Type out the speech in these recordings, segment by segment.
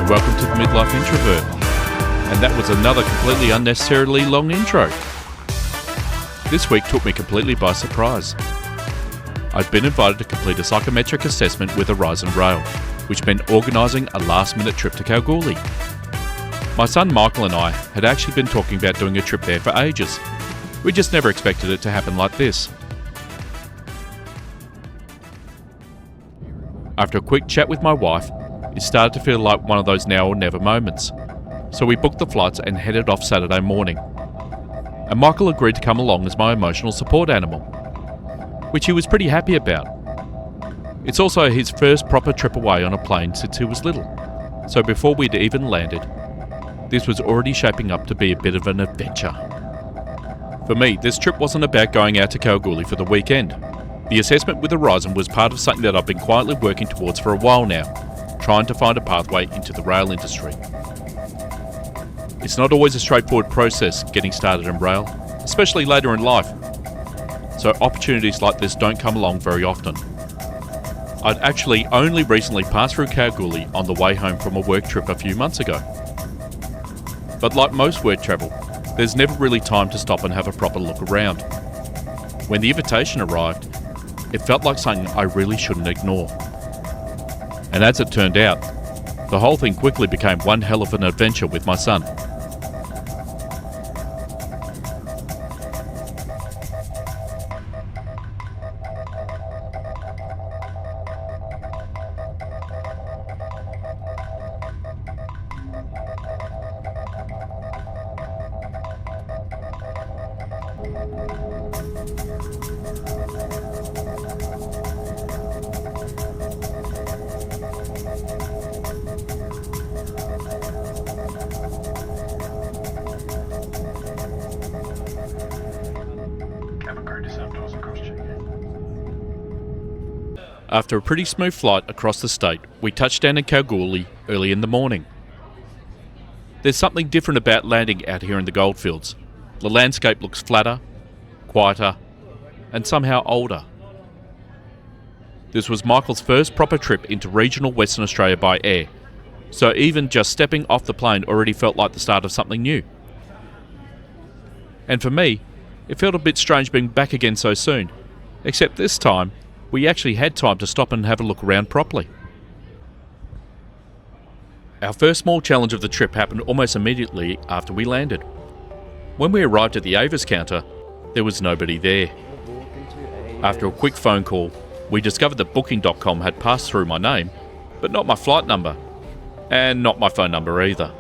and welcome to the Midlife Introvert. And that was another completely unnecessarily long intro. This week took me completely by surprise. I'd been invited to complete a psychometric assessment with Aurizon Rail, which meant organising a last-minute trip to Kalgoorlie. My son Michael and I had actually been talking about doing a trip there for ages. We just never expected it to happen like this. After a quick chat with my wife, it started to feel like one of those now or never moments. So we booked the flights and headed off Saturday morning. And Michael agreed to come along as my emotional support animal, which he was pretty happy about. It's also his first proper trip away on a plane since he was little. So before we'd even landed, this was already shaping up to be a bit of an adventure. For me, this trip wasn't about going out to Kalgoorlie for the weekend. The assessment with Aurizon was part of something that I've been quietly working towards for a while now, trying to find a pathway into the rail industry. It's not always a straightforward process getting started in rail, especially later in life, so opportunities like this don't come along very often. I'd actually only recently passed through Kalgoorlie on the way home from a work trip a few months ago. But like most work travel, there's never really time to stop and have a proper look around. When the invitation arrived, it felt like something I really shouldn't ignore. And as it turned out, the whole thing quickly became one hell of an adventure with my son. After a pretty smooth flight across the state, we touched down in Kalgoorlie early in the morning. There's something different about landing out here in the Goldfields. The landscape looks flatter, quieter, and somehow older. This was Michael's first proper trip into regional Western Australia by air, so even just stepping off the plane already felt like the start of something new. And for me, it felt a bit strange being back again so soon, except this time, we actually had time to stop and have a look around properly. Our first small challenge of the trip happened almost immediately after we landed. When we arrived at the AVIS counter, there was nobody there. After a quick phone call, we discovered that Booking.com had passed through my name, but not my flight number, and not my phone number either.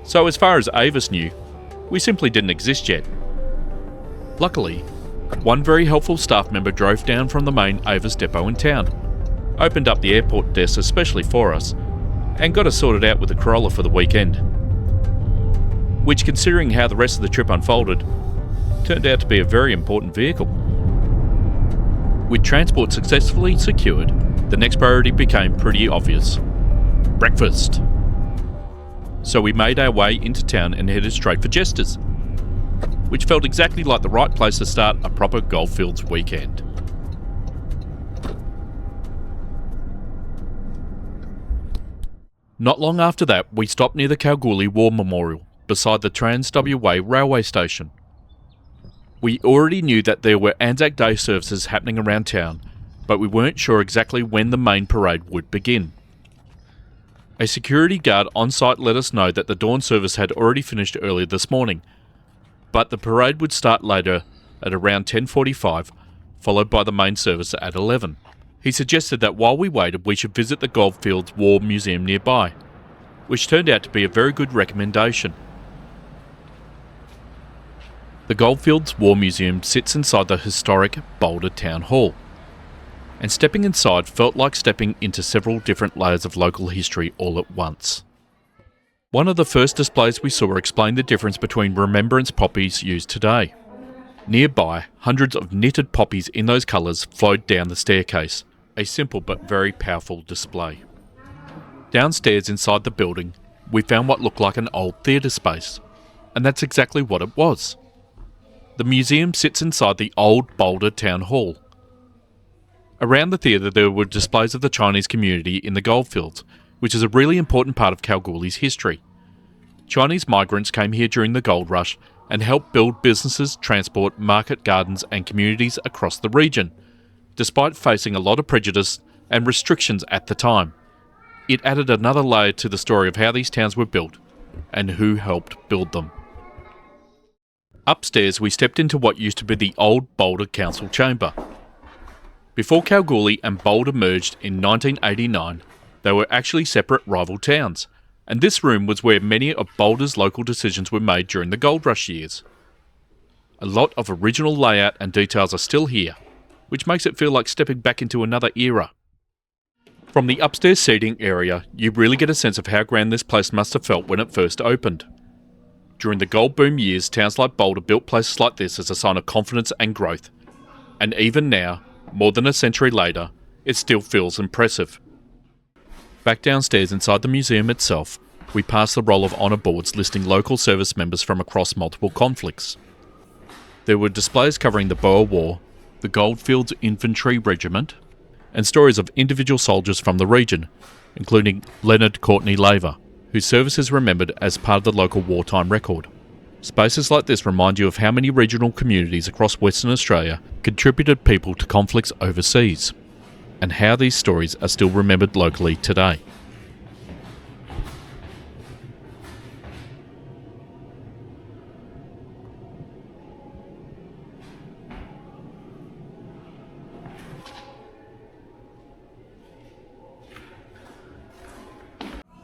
So as far as AVIS knew, we simply didn't exist yet. Luckily, one very helpful staff member drove down from the main AVIS depot in town, opened up the airport desk especially for us, and got us sorted out with a Corolla for the weekend. Which, considering how the rest of the trip unfolded, turned out to be a very important vehicle. With transport successfully secured, the next priority became pretty obvious: breakfast. So we made our way into town and headed straight for Jester's, which felt exactly like the right place to start a proper Goldfields weekend. Not long after that, we stopped near the Kalgoorlie War Memorial, beside the TransWA railway station. We already knew that there were ANZAC Day Services happening around town, but we weren't sure exactly when the main parade would begin. A security guard on site let us know that the dawn service had already finished earlier this morning, but the parade would start later at around 10:45, followed by the main service at 11. He suggested that while we waited, we should visit the Goldfields War Museum nearby, which turned out to be a very good recommendation. The Goldfields War Museum sits inside the historic Boulder Town Hall, and stepping inside felt like stepping into several different layers of local history all at once. One of the first displays we saw explained the difference between remembrance poppies used today. Nearby, hundreds of knitted poppies in those colours flowed down the staircase, a simple but very powerful display. Downstairs inside the building, we found what looked like an old theatre space, and that's exactly what it was. The museum sits inside the old Boulder Town Hall. Around the theatre there were displays of the Chinese community in the Goldfields, which is a really important part of Kalgoorlie's history. Chinese migrants came here during the gold rush and helped build businesses, transport, market gardens and communities across the region, despite facing a lot of prejudice and restrictions at the time. It added another layer to the story of how these towns were built and who helped build them. Upstairs, we stepped into what used to be the old Boulder Council Chamber. Before Kalgoorlie and Boulder merged in 1989, they were actually separate rival towns, and this room was where many of Boulder's local decisions were made during the gold rush years. A lot of original layout and details are still here, which makes it feel like stepping back into another era. From the upstairs seating area, you really get a sense of how grand this place must have felt when it first opened. During the gold boom years, towns like Boulder built places like this as a sign of confidence and growth. And even now, more than a century later, it still feels impressive. Back downstairs inside the museum itself, we pass the roll of honour boards listing local service members from across multiple conflicts. There were displays covering the Boer War, the Goldfields Infantry Regiment, and stories of individual soldiers from the region, including Leonard Courtney Laver, whose service is remembered as part of the local wartime record. Spaces like this remind you of how many regional communities across Western Australia contributed people to conflicts overseas, and how these stories are still remembered locally today.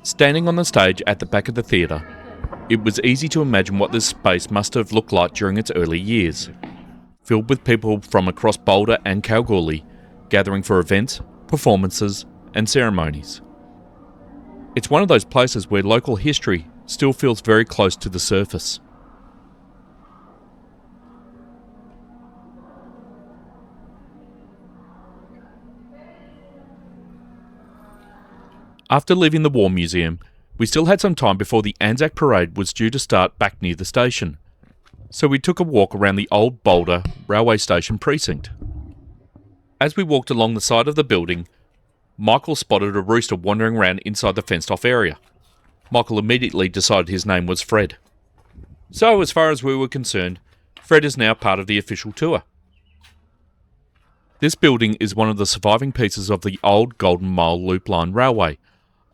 Standing on the stage at the back of the theatre, it was easy to imagine what this space must have looked like during its early years, filled with people from across Boulder and Kalgoorlie, gathering for events, performances and ceremonies. It's one of those places where local history still feels very close to the surface. After leaving the War Museum, we still had some time before the ANZAC parade was due to start back near the station, so we took a walk around the old Boulder railway station precinct. As we walked along the side of the building, Michael spotted a rooster wandering around inside the fenced-off area. Michael immediately decided his name was Fred. So, as far as we were concerned, Fred is now part of the official tour. This building is one of the surviving pieces of the old Golden Mile Loop Line Railway,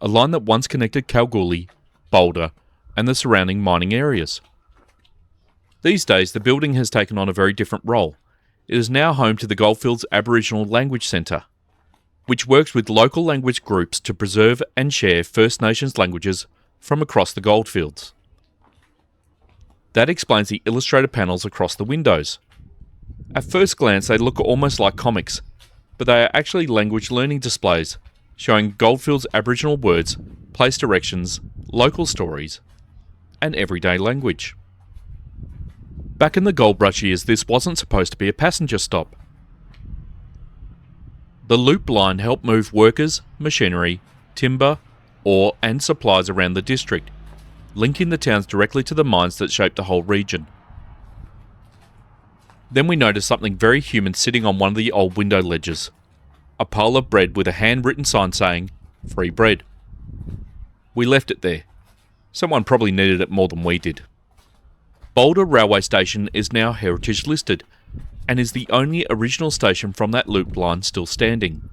a line that once connected Kalgoorlie, Boulder, and the surrounding mining areas. These days, the building has taken on a very different role. It is now home to the Goldfields Aboriginal Language Centre, which works with local language groups to preserve and share First Nations languages from across the goldfields. That explains the illustrated panels across the windows. At first glance, they look almost like comics, but they are actually language learning displays, showing Goldfields Aboriginal words, place directions, local stories, and everyday language. Back in the gold rush years, this wasn't supposed to be a passenger stop. The loop line helped move workers, machinery, timber, ore and supplies around the district, linking the towns directly to the mines that shaped the whole region. Then we noticed something very human sitting on one of the old window ledges. A pile of bread with a handwritten sign saying, "Free bread." We left it there. Someone probably needed it more than we did. Boulder Railway Station is now heritage listed, and is the only original station from that loop line still standing.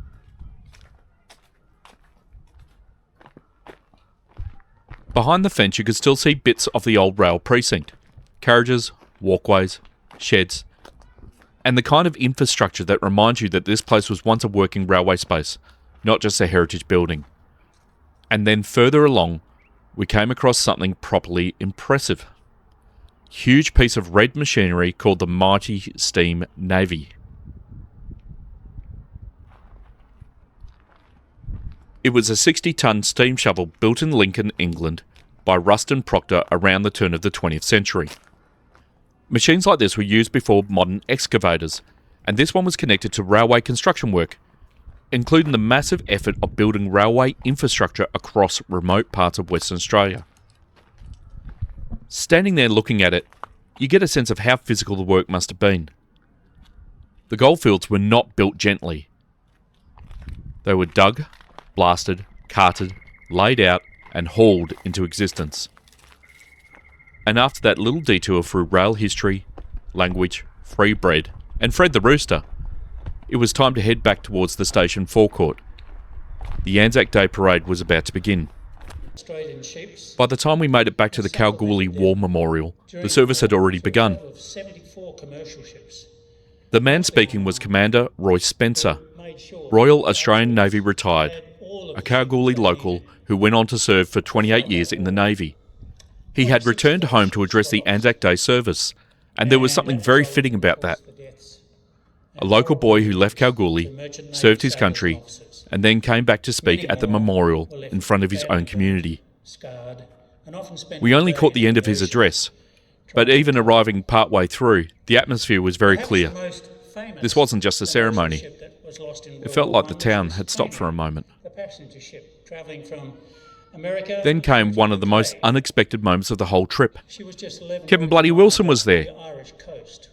Behind the fence you could still see bits of the old rail precinct, carriages, walkways, sheds, and the kind of infrastructure that reminds you that this place was once a working railway space, not just a heritage building. And then further along, we came across something properly impressive. Huge piece of red machinery called the Mighty Steam Navy. It was a 60-ton steam shovel built in Lincoln, England by Ruston Proctor around the turn of the 20th century. Machines like this were used before modern excavators, and this one was connected to railway construction work, including the massive effort of building railway infrastructure across remote parts of Western Australia. Standing there looking at it, you get a sense of how physical the work must have been. The goldfields were not built gently. They were dug, blasted, carted, laid out and hauled into existence. And after that little detour through rail history, language, free bread, and Fred the Rooster, it was time to head back towards the station forecourt. The ANZAC Day Parade was about to begin. By the time we made it back to the Kalgoorlie War Memorial, the service had already begun. The man speaking was Commander Royce Spencer, Royal Australian Navy retired, a Kalgoorlie local who went on to serve for 28 years in the Navy. He had returned home to address the ANZAC Day Service, and there was something very fitting about that. A local boy who left Kalgoorlie, served his country, and then came back to speak at the memorial in front of his own community. We only caught the end of his address, but even arriving partway through, the atmosphere was very clear. This wasn't just a ceremony. It felt like the town had stopped for a moment. Then came one of the most unexpected moments of the whole trip. Kevin Bloody Wilson was there.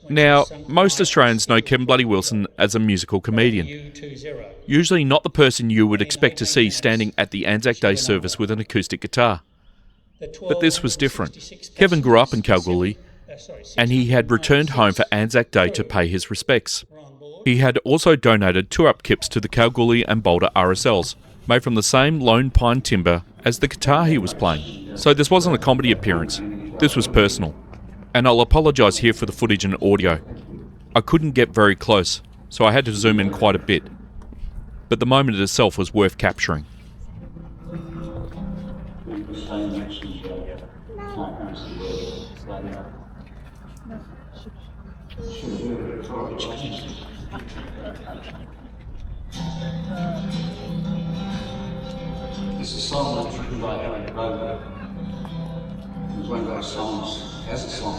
Now, most Australians know Kevin Bloody Wilson as a musical comedian. Usually not the person you would expect to see standing at the ANZAC Day service with an acoustic guitar. But this was different. Kevin grew up in Kalgoorlie, and he had returned home for ANZAC Day to pay his respects. He had also donated 2-up kits to the Kalgoorlie and Boulder RSLs, made from the same lone pine timber as the guitar he was playing. So this wasn't a comedy appearance, this was personal. And I'll apologise here for the footage and audio. I couldn't get very close, so I had to zoom in quite a bit. But the moment itself was worth capturing. This is a song that's written by Boulder. It was one of those songs, as a song,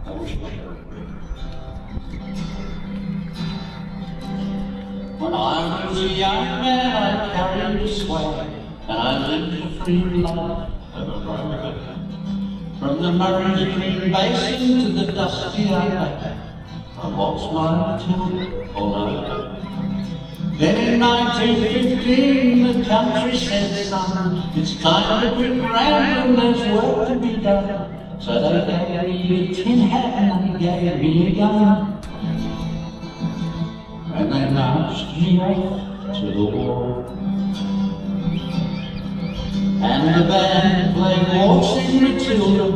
I wish I could. When I was a young man, I carried a swag, and I lived a free life of a broker. From the Murray's green basin to the dusty outback, I walked my Matilda all over. Then in 1915 the country said, son, it's time to quit rambling, there's work to be done. So they gave me a tin hat and they gave me a gun. And they marched me off to the war. And the band played Waltzing Matilda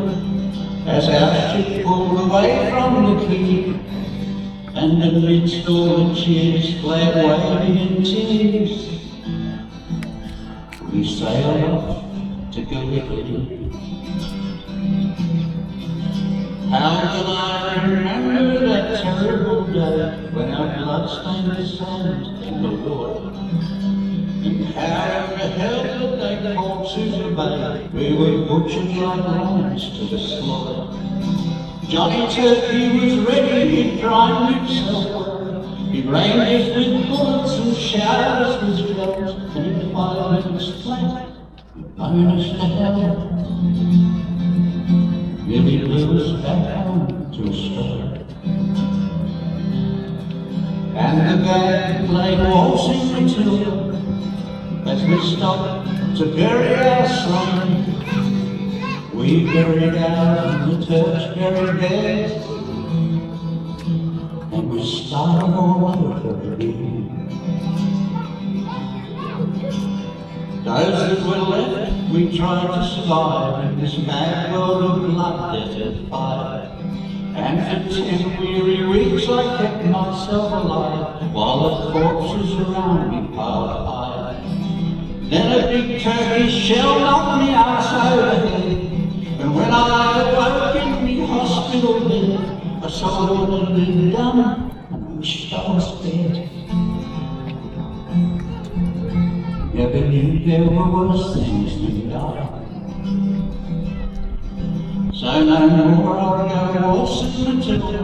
as our ship pulled away from the quay. And amidst all the cheers, flag waving in tears, we sailed off to Gallipoli. How can I remember that terrible day when our blood-stained the sand in the water? And how in the hell did they call Susan Bay? We were butchered like lambs to the slaughter. Johnny Turkey was ready, he primed himself well. He rained us with bullets and showered us with shells, and in 5 minutes flat, he blown us to hell. Nearly blew us back home to Australia. And the band played Waltzing Matilda as we stopped to bury our son. We buried our the Turks buried theirs, and we started all over again. Those that were left, we tried to survive in this mad world of blood, death and fire. And for 10 weary weeks I kept myself alive, while the corpses around me piled high. Then a big Turkish shell knocked me arse overhead. And when I awoke in me hospital bed, I saw what had been done, and I wished I was dead. Never knew there were worse things than die. So no more I'll go waltzing Matilda,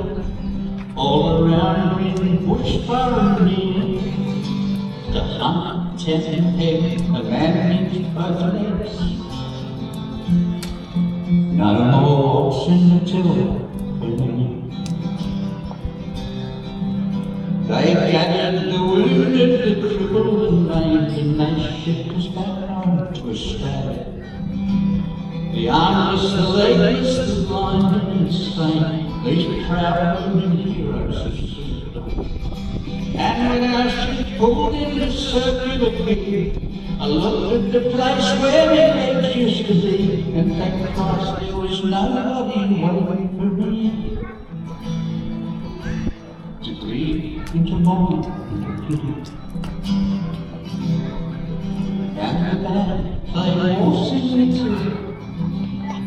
all around me bush far and near, to hunt, tent and peg, a man needs both legs. No more waltzing Matilda for me. They gathered the wounded, the crippled and maimed, and they shipped us back to a stag. The armless, the legless, the blind and insane, these proud women heroes of Sicily. And when our ship pulled into circular quay, I looked at the place where the legs used to be, and thank Christ there was nobody waiting for me. To grieve into mourning into pity. And the band played more singing too,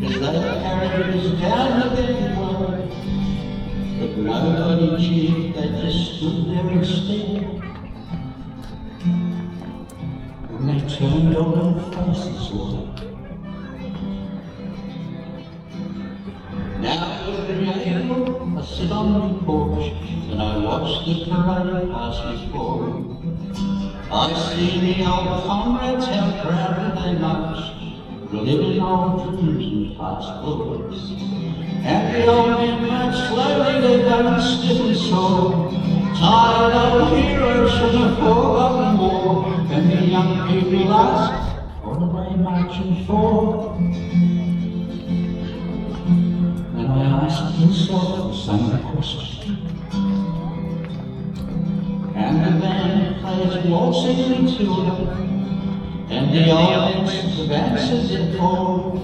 as they carried us down the bend way. But nobody cheered, they just stood there instead. And they turned all their faces away. Now every April I sit on my porch and I watch the parade pass before me. I see the old comrades, how proud they march, reliving old dreams and past glories. And the old men march slowly, their bones stiff and sore, tired old heroes from the forgotten war. And the young people ask, what are they marching for? And I ask myself the same question. And the band plays waltzing Matilda, and the old ends have answered it for.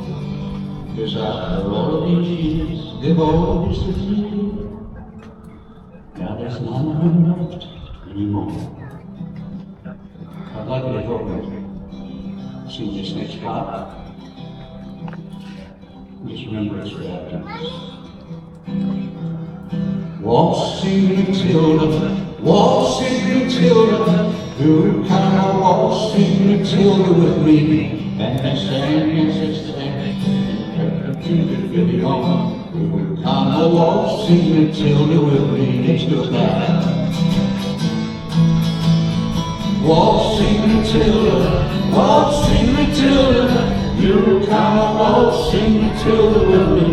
Because after all of these years, they've always defeated. Now there's none of them left anymore. I'd like you to help me sing this next part. Just remember it's for our kids. Waltzing Matilda, waltzing Matilda, who come a waltzing Matilda with me? And they sang as they sang, and kept the really on. Who come a waltzing Matilda with me? Let's do that. Waltzing Matilda, waltzing Matilda, you come a waltzing Matilda with me.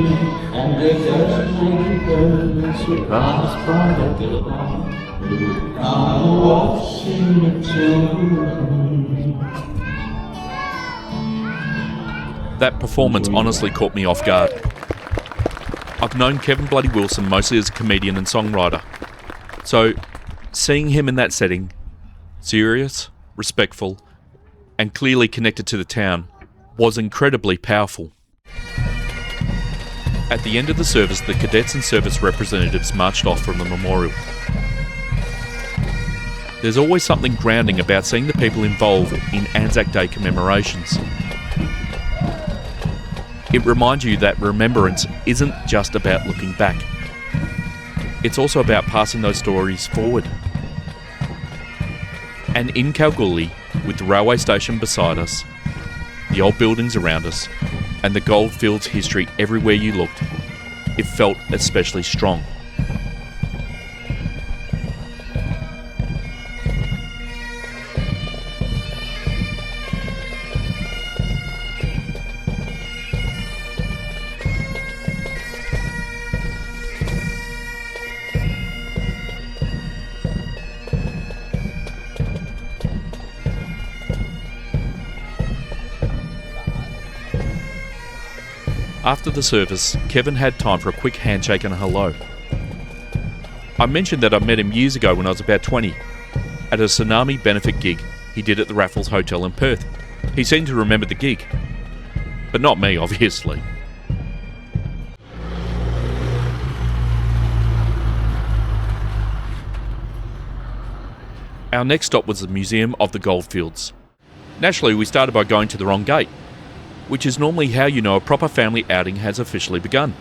And they just make birds with eyes bright at the dawn. You come a waltzing Matilda with me. That performance honestly caught me off guard. I've known Kevin Bloody Wilson mostly as a comedian and songwriter, so seeing him in that setting, serious, respectful, and clearly connected to the town, was incredibly powerful. At the end of the service, the cadets and service representatives marched off from the memorial. There's always something grounding about seeing the people involved in ANZAC Day commemorations. It reminds you that remembrance isn't just about looking back. It's also about passing those stories forward. And in Kalgoorlie, with the railway station beside us, the old buildings around us, and the Goldfields history everywhere you looked, it felt especially strong. After the service, Kevin had time for a quick handshake and a hello. I mentioned that I met him years ago when I was about 20, at a tsunami benefit gig he did at the Raffles Hotel in Perth. He seemed to remember the gig, but not me, obviously. Our next stop was the Museum of the Goldfields. Naturally, we started by going to the wrong gate, which is normally how you know a proper family outing has officially begun.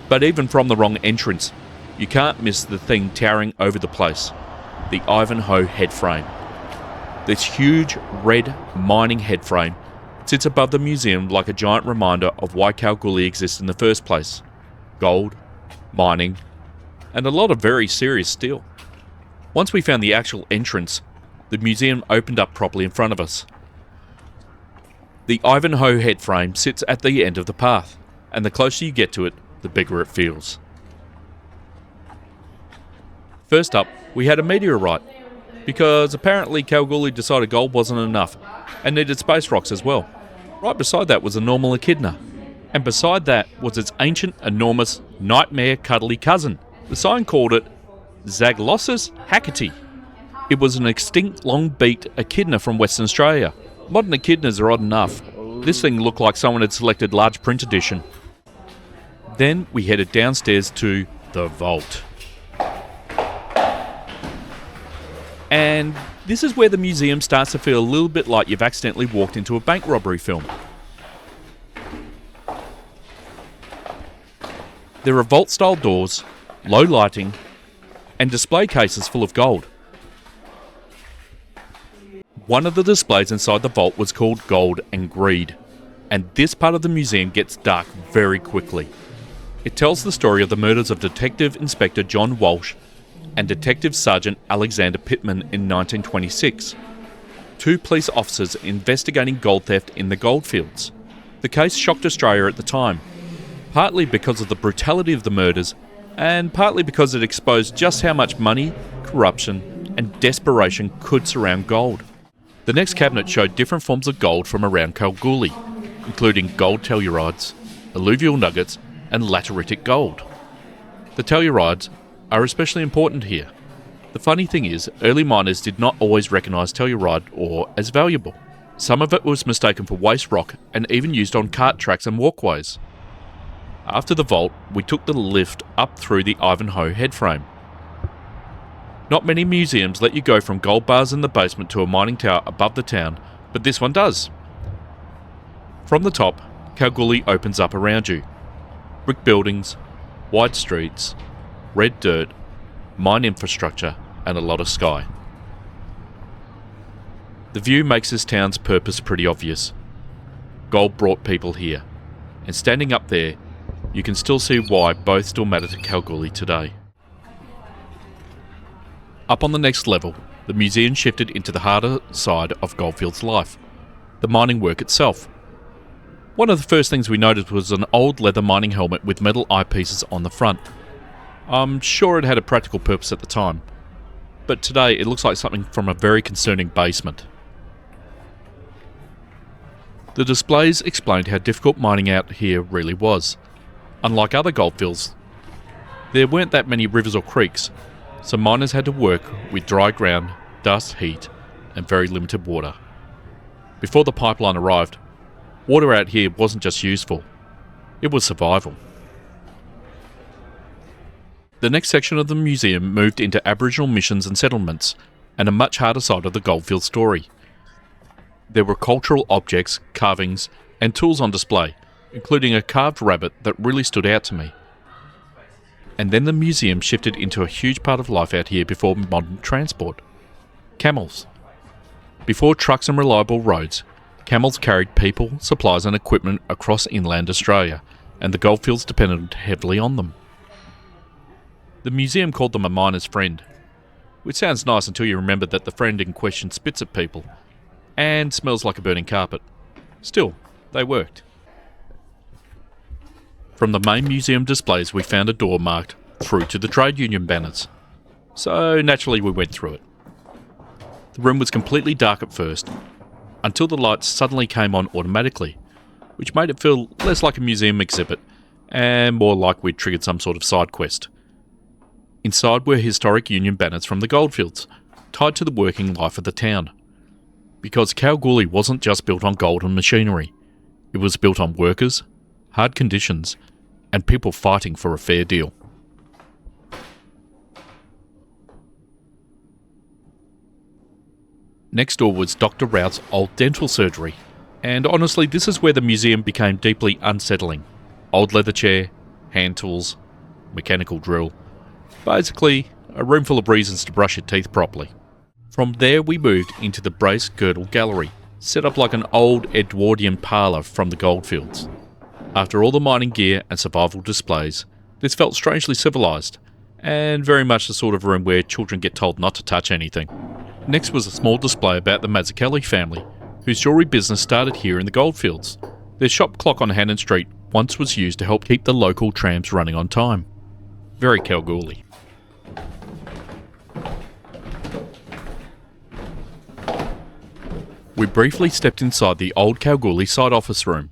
But even from the wrong entrance, you can't miss the thing towering over the place, the Ivanhoe head frame. This huge red mining head frame sits above the museum like a giant reminder of why Kalgoorlie exists in the first place. Gold, mining, and a lot of very serious steel. Once we found the actual entrance, the museum opened up properly in front of us. The Ivanhoe head frame sits at the end of the path, and the closer you get to it, the bigger it feels. First up, we had a meteorite, because apparently Kalgoorlie decided gold wasn't enough and needed space rocks as well. Right beside that was a normal echidna, and beside that was its ancient, enormous, nightmare cuddly cousin. The sign called it Zaglossus hackety. It was an extinct long-beaked echidna from Western Australia. Modern echidnas are odd enough. This thing looked like someone had selected large print edition. Then we headed downstairs to the vault. And this is where the museum starts to feel a little bit like you've accidentally walked into a bank robbery film. There are vault-style doors, low lighting, and display cases full of gold. One of the displays inside the vault was called Gold and Greed, and this part of the museum gets dark very quickly. It tells the story of the murders of Detective Inspector John Walsh and Detective Sergeant Alexander Pittman in 1926, two police officers investigating gold theft in the goldfields. The case shocked Australia at the time, partly because of the brutality of the murders, and partly because it exposed just how much money, corruption, and desperation could surround gold. The next cabinet showed different forms of gold from around Kalgoorlie, including gold tellurides, alluvial nuggets, and lateritic gold. The tellurides are especially important here. The funny thing is, early miners did not always recognise telluride ore as valuable. Some of it was mistaken for waste rock and even used on cart tracks and walkways. After the vault, we took the lift up through the Ivanhoe headframe. Not many museums let you go from gold bars in the basement to a mining tower above the town, but this one does. From the top, Kalgoorlie opens up around you. Brick buildings, wide streets, red dirt, mine infrastructure, and a lot of sky. The view makes this town's purpose pretty obvious. Gold brought people here, and standing up there, you can still see why both still matter to Kalgoorlie today. Up on the next level, the museum shifted into the harder side of Goldfields life, the mining work itself. One of the first things we noticed was an old leather mining helmet with metal eyepieces on the front. I'm sure it had a practical purpose at the time, but today it looks like something from a very concerning basement. The displays explained how difficult mining out here really was. Unlike other goldfields, there weren't that many rivers or creeks, so miners had to work with dry ground, dust, heat, and very limited water. Before the pipeline arrived, water out here wasn't just useful, it was survival. The next section of the museum moved into Aboriginal missions and settlements, and a much harder side of the goldfield story. There were cultural objects, carvings, and tools on display, including a carved rabbit that really stood out to me. And then the museum shifted into a huge part of life out here before modern transport. Camels. Before trucks and reliable roads, camels carried people, supplies and equipment across inland Australia, and the goldfields depended heavily on them. The museum called them a miner's friend, which sounds nice until you remember that the friend in question spits at people and smells like a burning carpet. Still, they worked. From the main museum displays we found a door marked "Through to the Trade Union" banners, so naturally we went through it. The room was completely dark at first, until the lights suddenly came on automatically, which made it feel less like a museum exhibit and more like we'd triggered some sort of side quest. Inside were historic Union banners from the goldfields, tied to the working life of the town. Because Kalgoorlie wasn't just built on gold and machinery, it was built on workers, hard conditions, and people fighting for a fair deal. Next door was Dr. Rout's old dental surgery, and honestly this is where the museum became deeply unsettling. Old leather chair, hand tools, mechanical drill. Basically, a room full of reasons to brush your teeth properly. From there we moved into the Brace Girdle Gallery, set up like an old Edwardian parlour from the goldfields. After all the mining gear and survival displays, this felt strangely civilised, and very much the sort of room where children get told not to touch anything. Next was a small display about the Mazzucchelli family, whose jewellery business started here in the goldfields. Their shop clock on Hannans Street once was used to help keep the local trams running on time. Very Kalgoorlie. We briefly stepped inside the old Kalgoorlie side office room.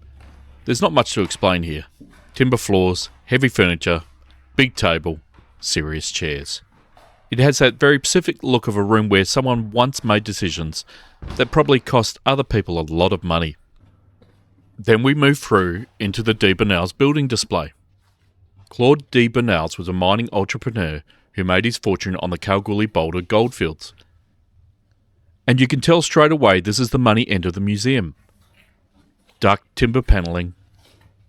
There's not much to explain here. Timber floors, heavy furniture, big table, serious chairs. It has that very Pacific look of a room where someone once made decisions that probably cost other people a lot of money. Then we moved through into the D. Bernals building display. Claude D. Bernals was a mining entrepreneur who made his fortune on the Kalgoorlie Boulder goldfields. And you can tell straight away this is the money end of the museum. Dark timber panelling,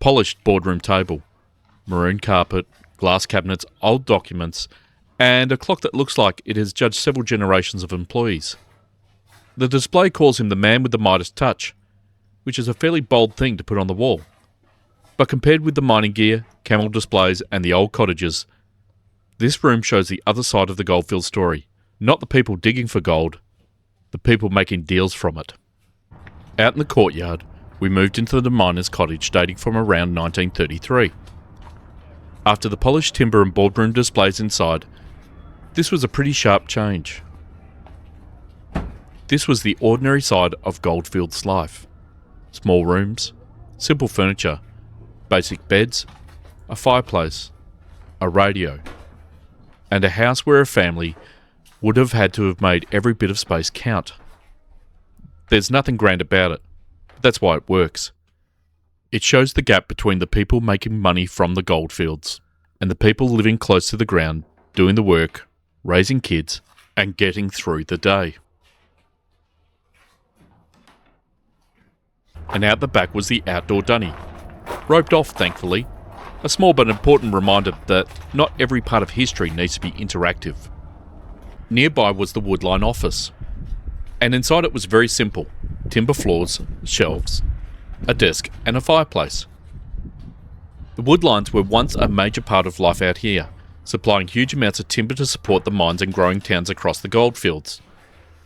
polished boardroom table, maroon carpet, glass cabinets, old documents, and a clock that looks like it has judged several generations of employees. The display calls him the man with the Midas touch, which is a fairly bold thing to put on the wall. But compared with the mining gear, camel displays, and the old cottages, this room shows the other side of the goldfield story, not the people digging for gold, the people making deals from it. Out in the courtyard, we moved into the miner's cottage dating from around 1933. After the polished timber and boardroom displays inside, this was a pretty sharp change. This was the ordinary side of Goldfields life. Small rooms, simple furniture, basic beds, a fireplace, a radio, and a house where a family would have had to have made every bit of space count. There's nothing grand about it, but that's why it works. It shows the gap between the people making money from the goldfields and the people living close to the ground, doing the work, raising kids, and getting through the day. And out the back was the outdoor dunny. Roped off, thankfully. A small but important reminder that not every part of history needs to be interactive. Nearby was the Woodline office. And inside it was very simple. Timber floors, shelves, a desk and a fireplace. The Woodlines were once a major part of life out here, supplying huge amounts of timber to support the mines and growing towns across the goldfields.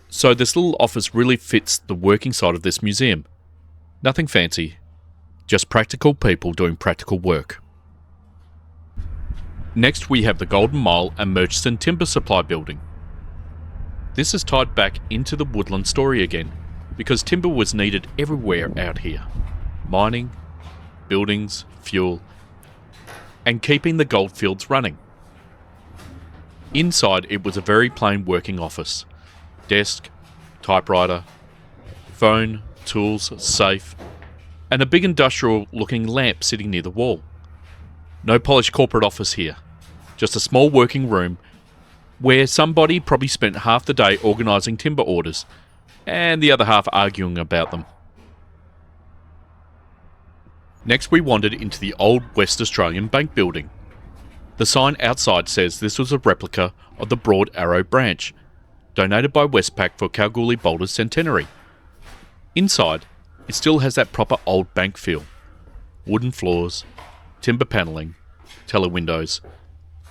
So this little office really fits the working side of this museum. Nothing fancy, just practical people doing practical work. Next we have the Golden Mile and Murchison Timber Supply Building. This is tied back into the woodland story again, because timber was needed everywhere out here. Mining, buildings, fuel, and keeping the goldfields running. Inside it was a very plain working office. Desk, typewriter, phone, tools, safe, and a big industrial looking lamp sitting near the wall. No polished corporate office here, just a small working room where somebody probably spent half the day organising timber orders and the other half arguing about them. Next we wandered into the old West Australian Bank building. The sign outside says this was a replica of the Broad Arrow branch, donated by Westpac for Kalgoorlie Boulder's centenary. Inside, it still has that proper old bank feel. Wooden floors, timber panelling, telewindows,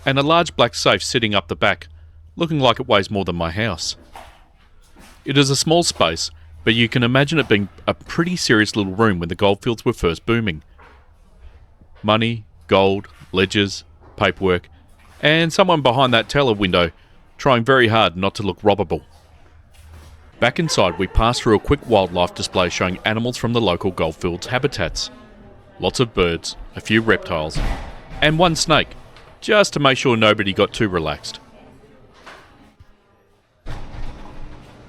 and a large black safe sitting up the back, looking like it weighs more than my house. It is a small space, but you can imagine it being a pretty serious little room when the goldfields were first booming. Money, gold, ledgers, paperwork, and someone behind that teller window trying very hard not to look robbable. Back inside, we passed through a quick wildlife display showing animals from the local goldfields habitats. Lots of birds, a few reptiles, and one snake, just to make sure nobody got too relaxed.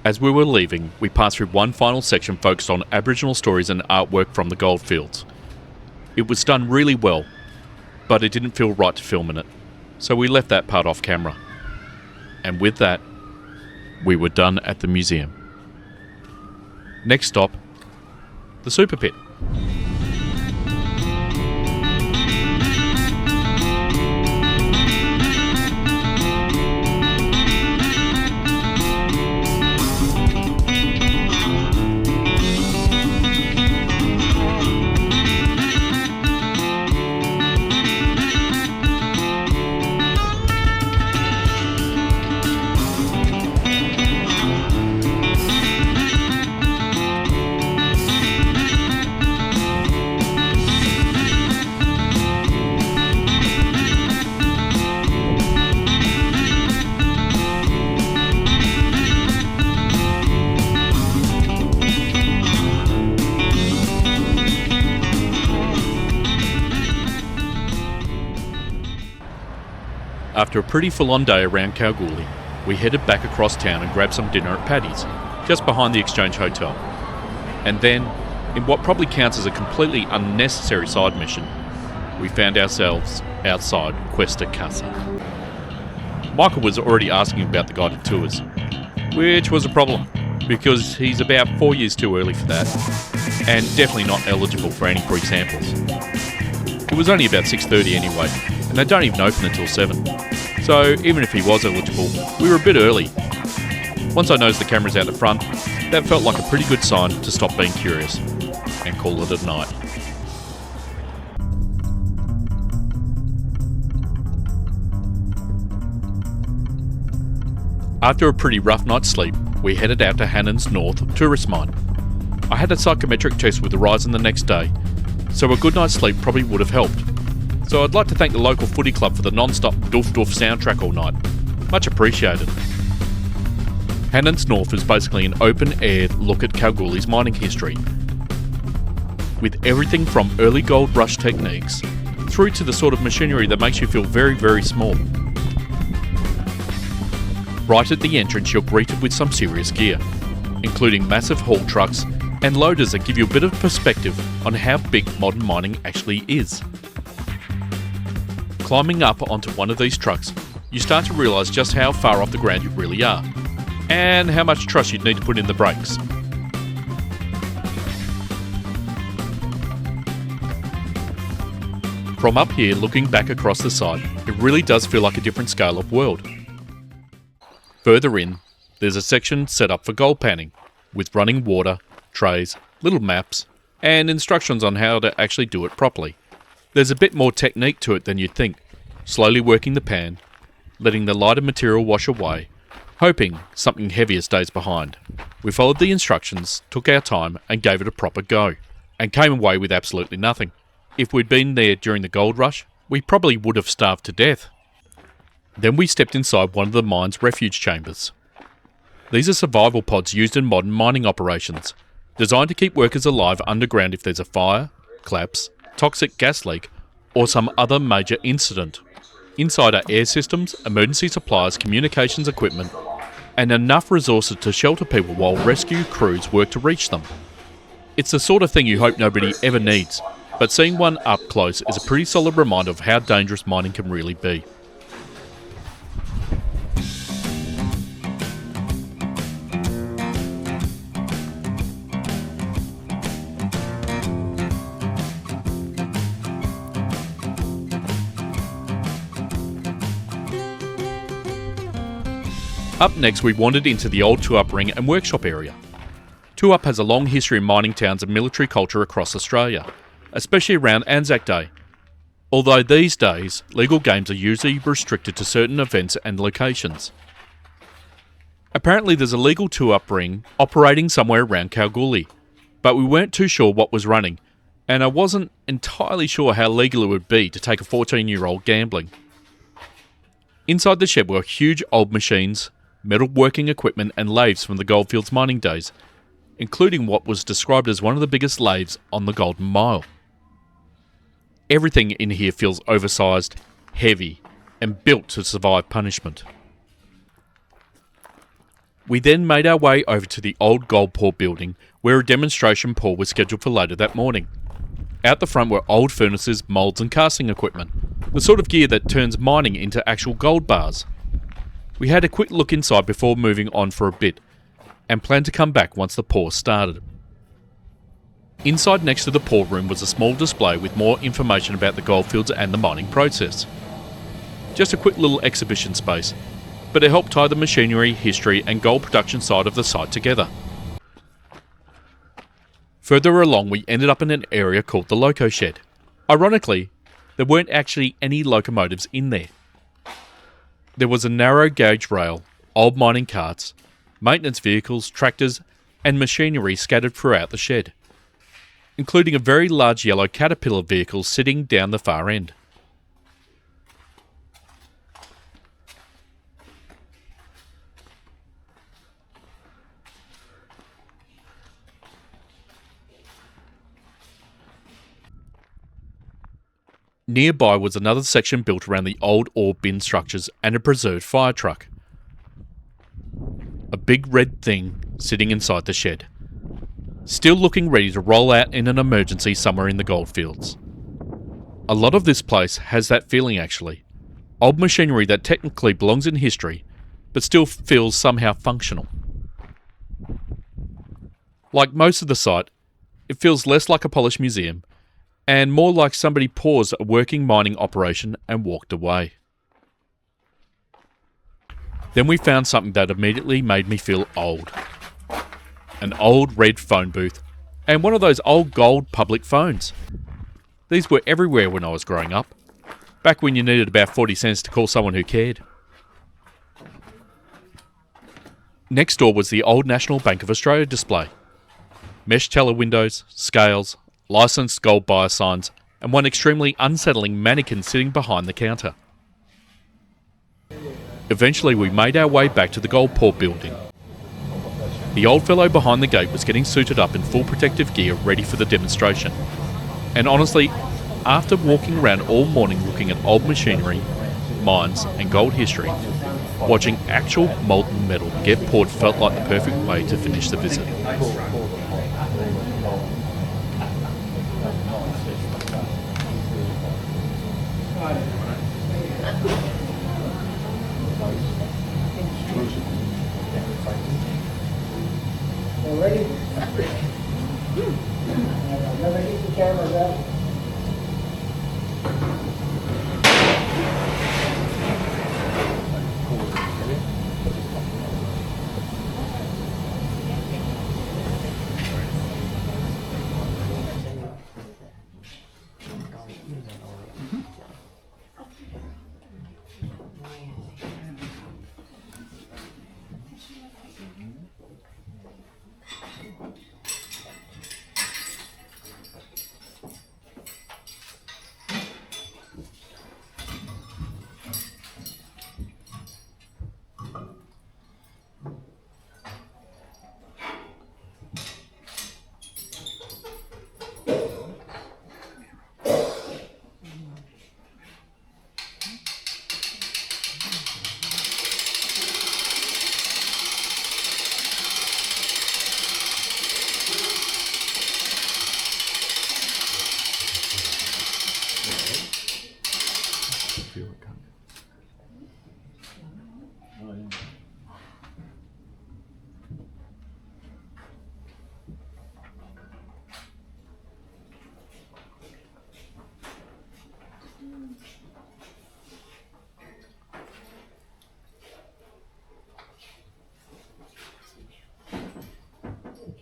As we were leaving, we passed through one final section focused on Aboriginal stories and artwork from the goldfields. It was done really well, but it didn't feel right to film in it, so we left that part off camera. And with that, we were done at the museum. Next stop, the Super Pit. After a pretty full-on day around Kalgoorlie, we headed back across town and grabbed some dinner at Paddy's, just behind the Exchange Hotel. And then, in what probably counts as a completely unnecessary side mission, we found ourselves outside Questa Casa. Michael was already asking about the guided tours, which was a problem, because he's about 4 years too early for that, and definitely not eligible for any free samples. It was only about 6:30 anyway, and they don't even open until 7. So even if he was eligible, we were a bit early. Once I noticed the cameras out the front, that felt like a pretty good sign to stop being curious and call it a night. After a pretty rough night's sleep, we headed out to Hannans North Tourist Mine. I had a psychometric test with Aurizon the next day, so a good night's sleep probably would have helped. So I'd like to thank the local footy club for the non-stop doof doof soundtrack all night. Much appreciated. Hannans North is basically an open-air look at Kalgoorlie's mining history, with everything from early gold rush techniques through to the sort of machinery that makes you feel very, very small. Right at the entrance, you're greeted with some serious gear, including massive haul trucks and loaders that give you a bit of perspective on how big modern mining actually is. Climbing up onto one of these trucks, you start to realise just how far off the ground you really are, and how much trust you'd need to put in the brakes. From up here, looking back across the site, it really does feel like a different scale of world. Further in, there's a section set up for gold panning, with running water, trays, little maps, and instructions on how to actually do it properly. There's a bit more technique to it than you'd think, slowly working the pan, letting the lighter material wash away, hoping something heavier stays behind. We followed the instructions, took our time, and gave it a proper go, and came away with absolutely nothing. If we'd been there during the gold rush, we probably would have starved to death. Then we stepped inside one of the mine's refuge chambers. These are survival pods used in modern mining operations, designed to keep workers alive underground if there's a fire, collapse, toxic gas leak, or some other major incident. Inside are air systems, emergency supplies, communications equipment, and enough resources to shelter people while rescue crews work to reach them. It's the sort of thing you hope nobody ever needs, but seeing one up close is a pretty solid reminder of how dangerous mining can really be. Up next, we wandered into the old Tuup Ring and Workshop area. Tuup has a long history in mining towns and military culture across Australia, especially around ANZAC Day. Although these days, legal games are usually restricted to certain events and locations. Apparently there's a legal Tuup Ring operating somewhere around Kalgoorlie, but we weren't too sure what was running, and I wasn't entirely sure how legal it would be to take a 14-year-old gambling. Inside the shed were huge old machines, metalworking equipment and lathes from the Goldfields mining days, including what was described as one of the biggest lathes on the Golden Mile. Everything in here feels oversized, heavy, and built to survive punishment. We then made our way over to the old gold pour building, where a demonstration pour was scheduled for later that morning. Out the front were old furnaces, moulds and casting equipment, the sort of gear that turns mining into actual gold bars. We had a quick look inside before moving on for a bit, and planned to come back once the pour started. Inside next to the pour room was a small display with more information about the goldfields and the mining process. Just a quick little exhibition space, but it helped tie the machinery, history and gold production side of the site together. Further along, we ended up in an area called the Loco Shed. Ironically, there weren't actually any locomotives in there. There was a narrow gauge rail, old mining carts, maintenance vehicles, tractors and machinery scattered throughout the shed, including a very large yellow Caterpillar vehicle sitting down the far end. Nearby was another section built around the old ore bin structures and a preserved fire truck. A big red thing sitting inside the shed, still looking ready to roll out in an emergency somewhere in the goldfields. A lot of this place has that feeling actually. Old machinery that technically belongs in history, but still feels somehow functional. Like most of the site, it feels less like a polished museum and more like somebody paused a working mining operation and walked away. Then we found something that immediately made me feel old. An old red phone booth, and one of those old gold public phones. These were everywhere when I was growing up, back when you needed about 40 cents to call someone who cared. Next door was the old National Bank of Australia display. Mesh teller windows, scales, licensed gold buyer signs, and one extremely unsettling mannequin sitting behind the counter. Eventually we made our way back to the gold port building. The old fellow behind the gate was getting suited up in full protective gear ready for the demonstration. And honestly, after walking around all morning looking at old machinery, mines and gold history, watching actual molten metal get poured felt like the perfect way to finish the visit. Ready? Never keep the cameras up.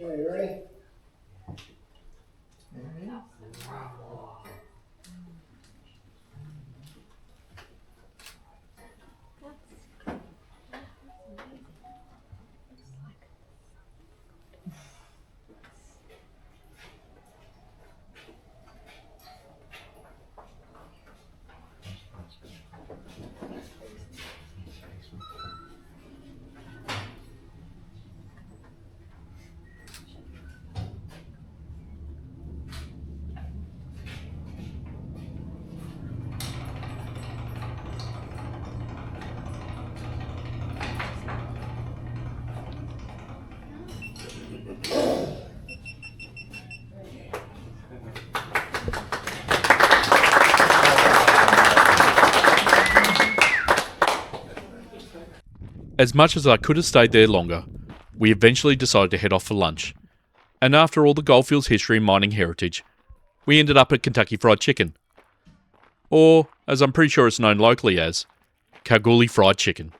Okay, ready? As much as I could have stayed there longer, we eventually decided to head off for lunch. And after all the Goldfields history and mining heritage, we ended up at Kentucky Fried Chicken. Or, as I'm pretty sure it's known locally as, Kalgoorlie Fried Chicken.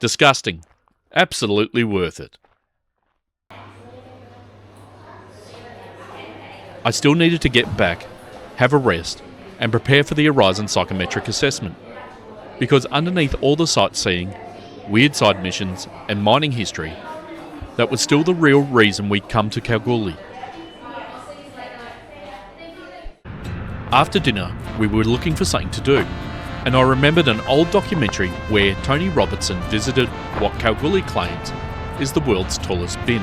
Disgusting. Absolutely worth it. I still needed to get back, have a rest, and prepare for the Aurizon psychometric assessment. Because underneath all the sightseeing, weird side missions, and mining history, that was still the real reason we'd come to Kalgoorlie. After dinner, we were looking for something to do, and I remembered an old documentary where Tony Robertson visited what Kalgoorlie claims is the world's tallest bin.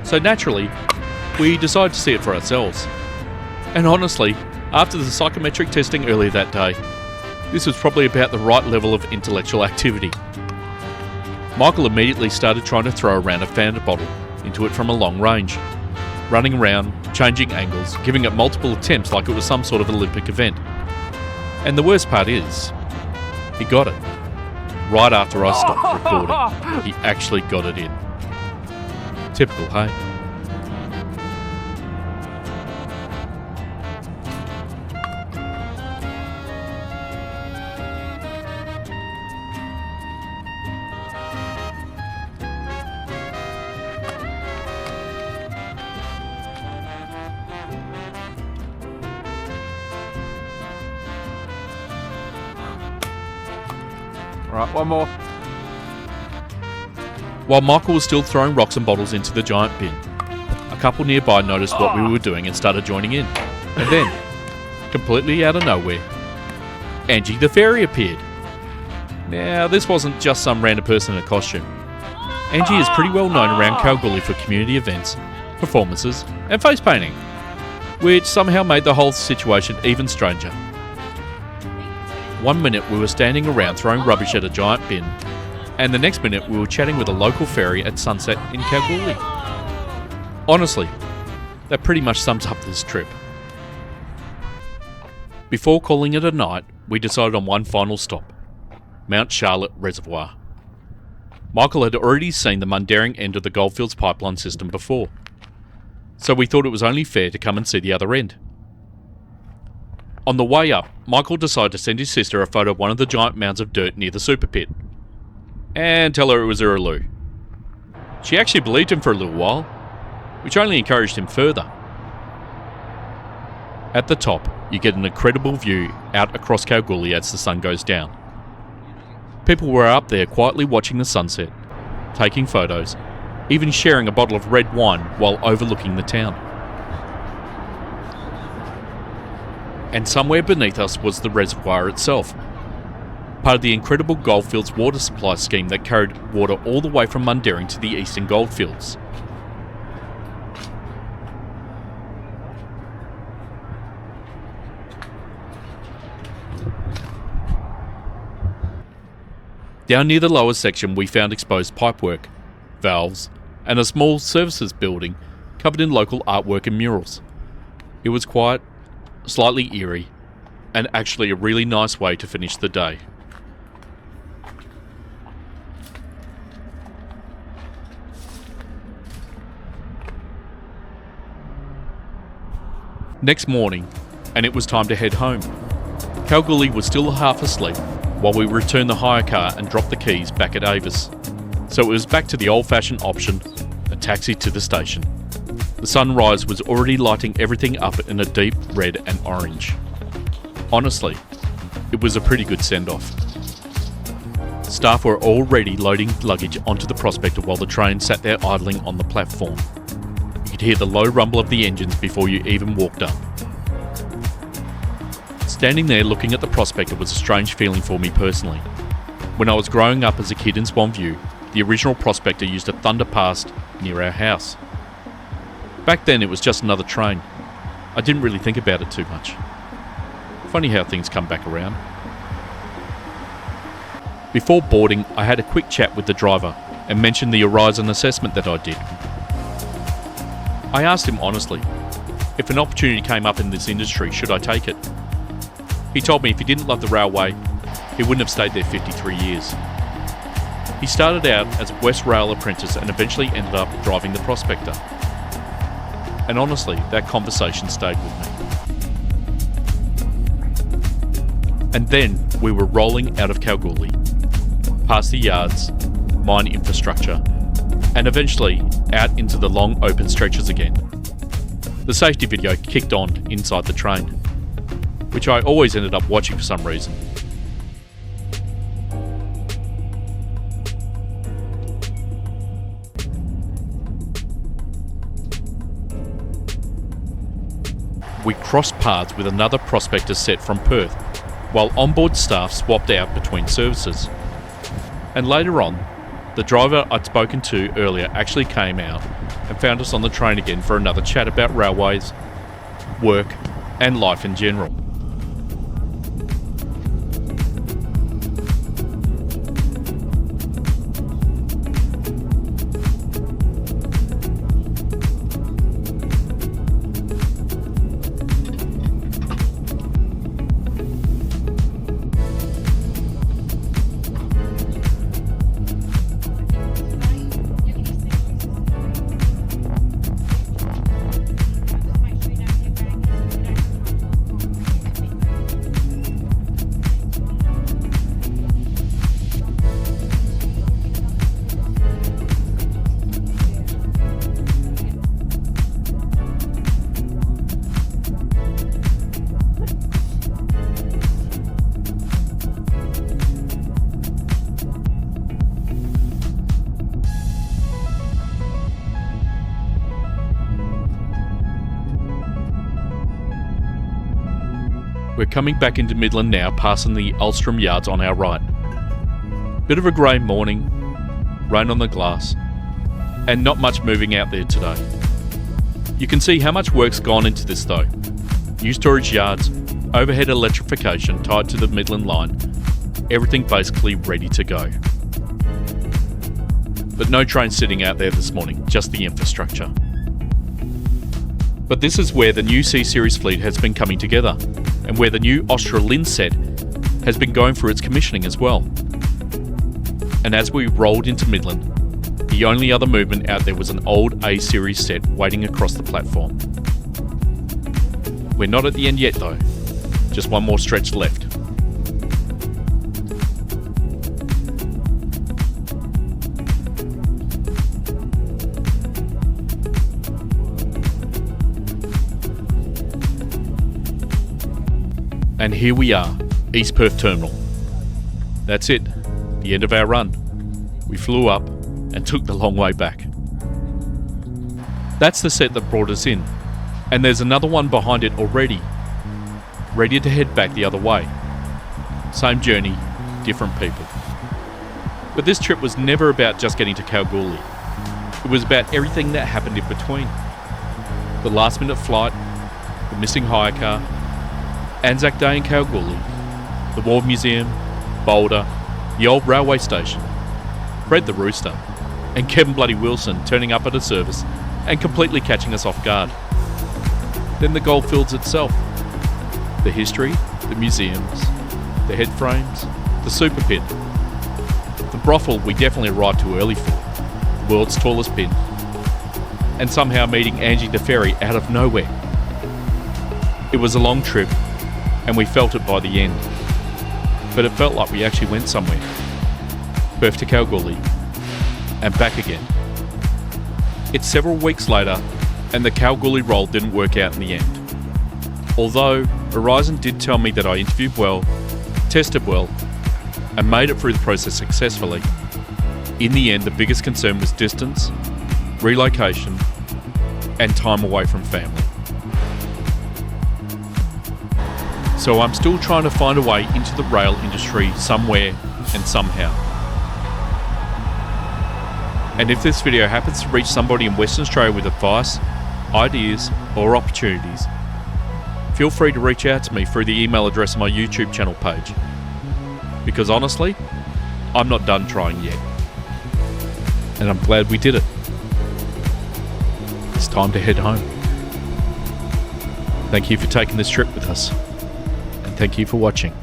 So naturally, we decided to see it for ourselves. And honestly, After the psychometric testing earlier that day, this was probably about the right level of intellectual activity. Michael immediately started trying to throw around a Fanta bottle into it from a long range, running around, changing angles, giving it multiple attempts like it was some sort of Olympic event. And the worst part is, he got it. Right after I stopped recording, he actually got it in. Typical, hey? Right, one more. While Michael was still throwing rocks and bottles into the giant bin, a couple nearby noticed what we were doing and started joining in. And then, completely out of nowhere, Angie the Fairy appeared. Now, this wasn't just some random person in a costume. Angie is pretty well known around Kalgoorlie for community events, performances, and face painting, which somehow made the whole situation even stranger. One minute we were standing around throwing rubbish at a giant bin, and the next minute we were chatting with a local fairy at sunset in Kalgoorlie. Honestly, that pretty much sums up this trip. Before calling it a night, we decided on one final stop, Mount Charlotte Reservoir. Michael had already seen the Mundaring end of the Goldfields pipeline system before, so we thought it was only fair to come and see the other end. On the way up, Michael decided to send his sister a photo of one of the giant mounds of dirt near the super pit, and tell her it was Uraloo. She actually believed him for a little while, which only encouraged him further. At the top, you get an incredible view out across Kalgoorlie as the sun goes down. People were up there quietly watching the sunset, taking photos, even sharing a bottle of red wine while overlooking the town. And somewhere beneath us was the reservoir itself, part of the incredible Goldfields water supply scheme that carried water all the way from Mundaring to the eastern Goldfields. Down near the lower section we found exposed pipework, valves, and a small services building covered in local artwork and murals. It was quiet, slightly eerie, and actually a really nice way to finish the day. Next morning, and it was time to head home. Kalgoorlie was still half asleep while we returned the hire car and dropped the keys back at AVIS. So it was back to the old-fashioned option, a taxi to the station. The sunrise was already lighting everything up in a deep red and orange. Honestly, it was a pretty good send-off. Staff were already loading luggage onto the Prospector while the train sat there idling on the platform. You could hear the low rumble of the engines before you even walked up. Standing there looking at the Prospector was a strange feeling for me personally. When I was growing up as a kid in Swan View, the original Prospector used to thunder past near our house. Back then it was just another train. I didn't really think about it too much. Funny how things come back around. Before boarding, I had a quick chat with the driver and mentioned the Aurizon assessment that I did. I asked him honestly, if an opportunity came up in this industry, should I take it? He told me if he didn't love the railway, he wouldn't have stayed there 53 years. He started out as a West Rail apprentice and eventually ended up driving the Prospector. And honestly, that conversation stayed with me. And then we were rolling out of Kalgoorlie, past the yards, mine infrastructure, and eventually out into the long open stretches again. The safety video kicked on inside the train, which I always ended up watching for some reason. We crossed paths with another Prospector set from Perth, while onboard staff swapped out between services. And later on, the driver I'd spoken to earlier actually came out and found us on the train again for another chat about railways, work, and life in general. We're coming back into Midland now, passing the Alstom yards on our right. Bit of a grey morning, rain on the glass, and not much moving out there today. You can see how much work's gone into this though. New storage yards, overhead electrification tied to the Midland line, everything basically ready to go. But no train sitting out there this morning, just the infrastructure. But this is where the new C-Series fleet has been coming together, and where the new Australin set has been going through its commissioning as well. And as we rolled into Midland, the only other movement out there was an old A-Series set waiting across the platform. We're not at the end yet though, just one more stretch left. And here we are, East Perth Terminal. That's it, the end of our run. We flew up and took the long way back. That's the set that brought us in, and there's another one behind it already, ready to head back the other way. Same journey, different people. But this trip was never about just getting to Kalgoorlie. It was about everything that happened in between. The last minute flight, the missing hire car, ANZAC Day in Kalgoorlie, the War Museum, Boulder, the old railway station, Fred the Rooster, and Kevin Bloody Wilson turning up at a service and completely catching us off guard. Then the Goldfields itself, the history, the museums, the head frames, the super pit, the brothel we definitely arrived too early for, the world's tallest pin, and somehow meeting Angie the Fairy out of nowhere. It was a long trip, and we felt it by the end. But it felt like we actually went somewhere. Perth to Kalgoorlie, and back again. It's several weeks later, and the Kalgoorlie roll didn't work out in the end. Although, Aurizon did tell me that I interviewed well, tested well, and made it through the process successfully. In the end, the biggest concern was distance, relocation, and time away from family. So I'm still trying to find a way into the rail industry somewhere and somehow. And if this video happens to reach somebody in Western Australia with advice, ideas, or opportunities, feel free to reach out to me through the email address on my YouTube channel page. Because honestly, I'm not done trying yet. And I'm glad we did it. It's time to head home. Thank you for taking this trip with us. Thank you for watching.